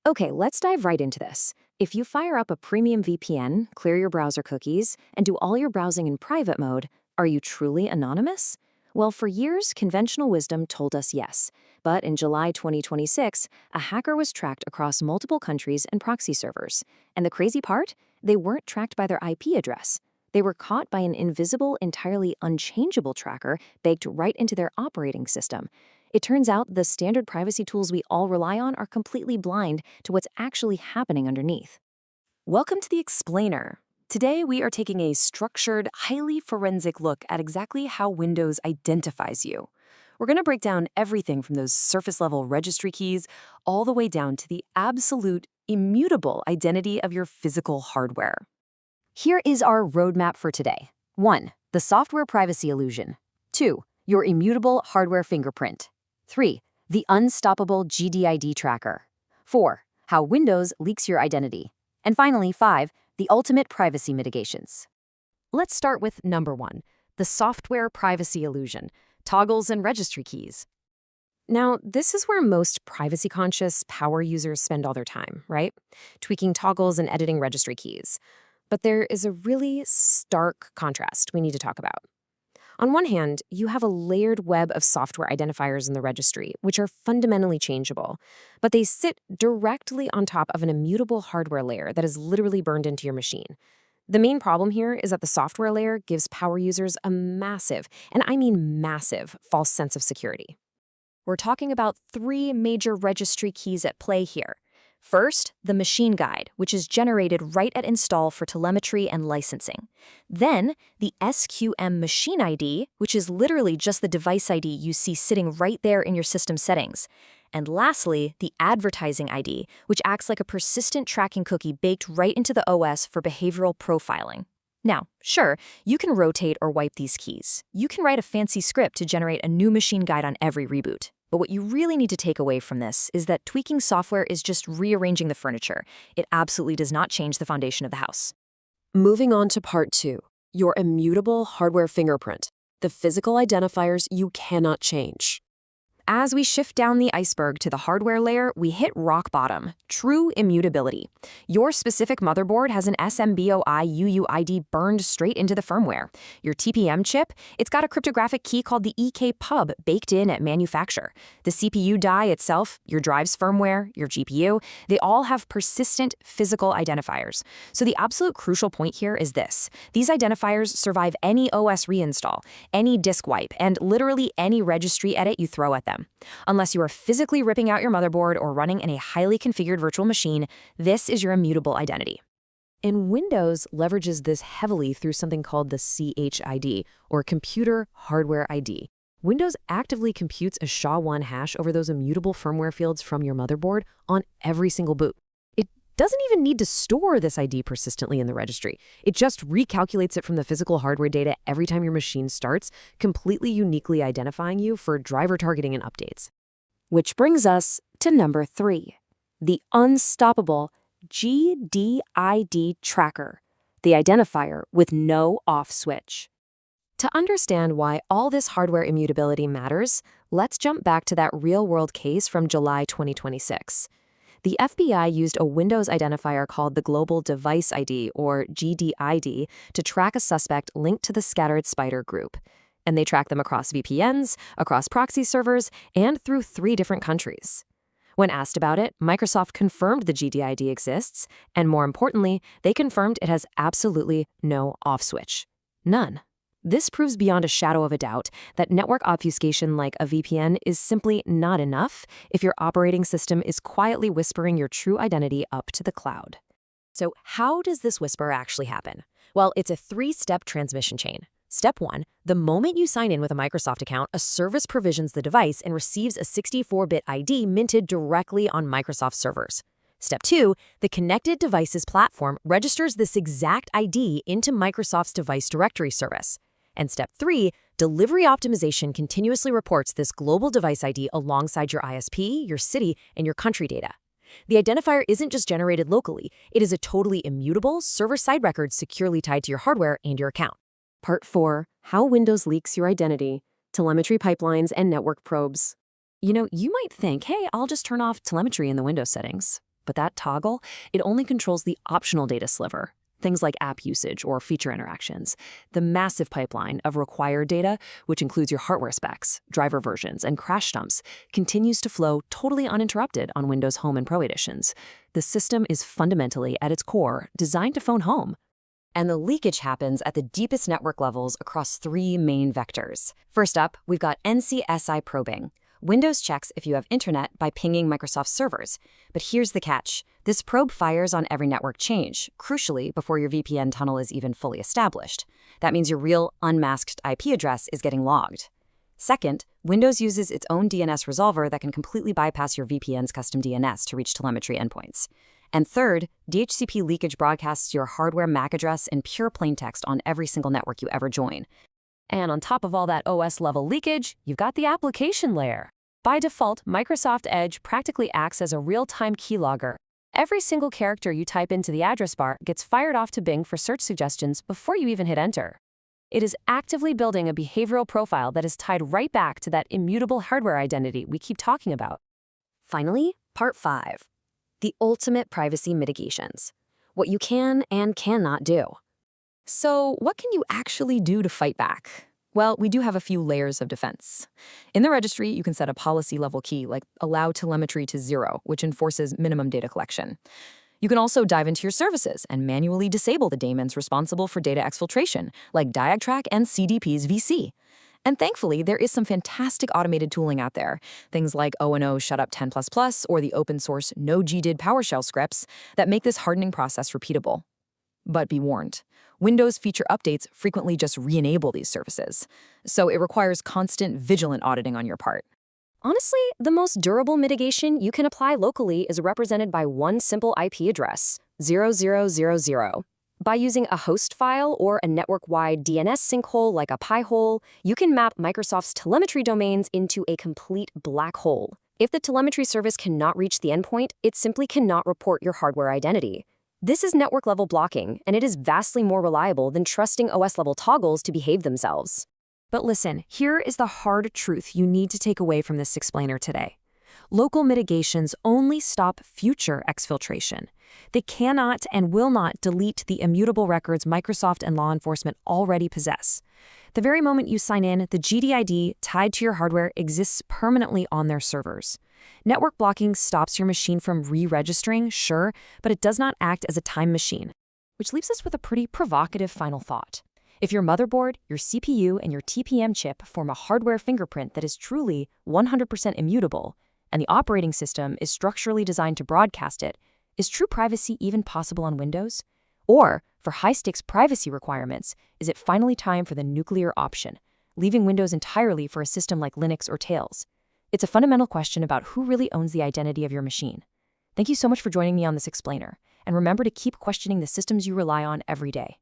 Okay, let's dive right into this. If you fire up a premium VPN, clear your browser cookies, and do all your browsing in private mode, are you truly anonymous? Well, for years, conventional wisdom told us yes. But in July 2026, a hacker was tracked across multiple countries and proxy servers. And the crazy part? They weren't tracked by their IP address. They were caught by an invisible, entirely unchangeable tracker baked right into their operating system. It turns out the standard privacy tools we all rely on are completely blind to what's actually happening underneath. Welcome to the Explainer. Today we are taking a structured, highly forensic look at exactly how Windows identifies you. We're going to break down everything from those surface-level registry keys all the way down to the absolute, immutable identity of your physical hardware. Here is our roadmap for today. 1. The software privacy illusion. 2. Your immutable hardware fingerprint. 3. The unstoppable GDID tracker. 4. How Windows leaks your identity. And finally, 5. The ultimate privacy mitigations. Let's start with number 1, the software privacy illusion, toggles and registry keys. Now, this is where most privacy-conscious power users spend all their time, right? Tweaking toggles and editing registry keys. But there is a really stark contrast we need to talk about. On one hand, you have a layered web of software identifiers in the registry, which are fundamentally changeable, but they sit directly on top of an immutable hardware layer that is literally burned into your machine. The main problem here is that the software layer gives power users a massive, and I mean massive, false sense of security. We're talking about 3 major registry keys at play here. First, the MachineGuid, which is generated right at install for telemetry and licensing. Then, the SQM Machine ID, which is literally just the device ID you see sitting right there in your system settings. And lastly, the advertising ID, which acts like a persistent tracking cookie baked right into the OS for behavioral profiling. Now, sure, you can rotate or wipe these keys. You can write a fancy script to generate a new MachineGuid on every reboot. But what you really need to take away from this is that tweaking software is just rearranging the furniture. It absolutely does not change the foundation of the house. Moving on to part 2, your immutable hardware fingerprint, the physical identifiers you cannot change. As we shift down the iceberg to the hardware layer, we hit rock bottom, true immutability. Your specific motherboard has an SMBOI UUID burned straight into the firmware. Your TPM chip, it's got a cryptographic key called the EK-pub baked in at manufacture. The CPU die itself, your drive's firmware, your GPU, they all have persistent physical identifiers. So the absolute crucial point here is this. These identifiers survive any OS reinstall, any disk wipe, and literally any registry edit you throw at them. Unless you are physically ripping out your motherboard or running in a highly configured virtual machine, this is your immutable identity. And Windows leverages this heavily through something called the CHID, or Computer Hardware ID. Windows actively computes a SHA-1 hash over those immutable firmware fields from your motherboard on every single boot. It doesn't even need to store this ID persistently in the registry. It just recalculates it from the physical hardware data every time your machine starts, completely uniquely identifying you for driver targeting and updates. Which brings us to number 3, the unstoppable GDID tracker, the identifier with no off switch. To understand why all this hardware immutability matters, let's jump back to that real-world case from July 2026. The FBI used a Windows identifier called the Global Device ID, or GDID, to track a suspect linked to the Scattered Spider group. And they tracked them across VPNs, across proxy servers, and through 3 different countries. When asked about it, Microsoft confirmed the GDID exists, and more importantly, they confirmed it has absolutely no off switch. None. This proves beyond a shadow of a doubt that network obfuscation like a VPN is simply not enough if your operating system is quietly whispering your true identity up to the cloud. So how does this whisper actually happen? Well, it's a 3-step transmission chain. Step 1, the moment you sign in with a Microsoft account, a service provisions the device and receives a 64-bit ID minted directly on Microsoft servers. Step 2, the connected devices platform registers this exact ID into Microsoft's device directory service. And step 3, delivery optimization continuously reports this global device ID alongside your ISP, your city, and your country data. The identifier isn't just generated locally, it is a totally immutable server-side record securely tied to your hardware and your account. Part 4, how Windows leaks your identity, telemetry pipelines, and network probes. You might think, hey, I'll just turn off telemetry in the Windows settings. But that toggle, it only controls the optional data sliver, things like app usage or feature interactions. The massive pipeline of required data, which includes your hardware specs, driver versions, and crash dumps, continues to flow totally uninterrupted on Windows Home and Pro editions. The system is fundamentally, at its core, designed to phone home. And the leakage happens at the deepest network levels across three main vectors. First up, we've got NCSI probing. Windows checks if you have internet by pinging Microsoft servers. But here's the catch. This probe fires on every network change, crucially before your VPN tunnel is even fully established. That means your real, unmasked IP address is getting logged. Second, Windows uses its own DNS resolver that can completely bypass your VPN's custom DNS to reach telemetry endpoints. And third, DHCP leakage broadcasts your hardware MAC address in pure plaintext on every single network you ever join. And on top of all that OS-level leakage, you've got the application layer. By default, Microsoft Edge practically acts as a real-time keylogger. Every single character you type into the address bar gets fired off to Bing for search suggestions before you even hit enter. It is actively building a behavioral profile that is tied right back to that immutable hardware identity we keep talking about. Finally, Part 5. The ultimate privacy mitigations. What you can and cannot do. So, what can you actually do to fight back? Well, we do have a few layers of defense. In the registry, you can set a policy-level key like allow telemetry to 0, which enforces minimum data collection. You can also dive into your services and manually disable the daemons responsible for data exfiltration, like Diagtrack and CDP's VC. And thankfully, there is some fantastic automated tooling out there, things like O&O Shutup 10++ or the open-source NoGDID PowerShell scripts that make this hardening process repeatable. But be warned, Windows feature updates frequently just re-enable these services, so it requires constant vigilant auditing on your part. Honestly, the most durable mitigation you can apply locally is represented by one simple IP address, 0000. By using a host file or a network-wide DNS sinkhole like a Pi-hole, you can map Microsoft's telemetry domains into a complete black hole. If the telemetry service cannot reach the endpoint, it simply cannot report your hardware identity. This is network-level blocking, and it is vastly more reliable than trusting OS-level toggles to behave themselves. But listen, here is the hard truth you need to take away from this explainer today. Local mitigations only stop future exfiltration. They cannot and will not delete the immutable records Microsoft and law enforcement already possess. The very moment you sign in, the GDID tied to your hardware exists permanently on their servers. Network blocking stops your machine from re-registering, sure, but it does not act as a time machine. Which leaves us with a pretty provocative final thought. If your motherboard, your CPU, and your TPM chip form a hardware fingerprint that is truly 100% immutable, and the operating system is structurally designed to broadcast it, is true privacy even possible on Windows? Or, for high-stakes privacy requirements, is it finally time for the nuclear option, leaving Windows entirely for a system like Linux or Tails? It's a fundamental question about who really owns the identity of your machine. Thank you so much for joining me on this explainer, and remember to keep questioning the systems you rely on every day.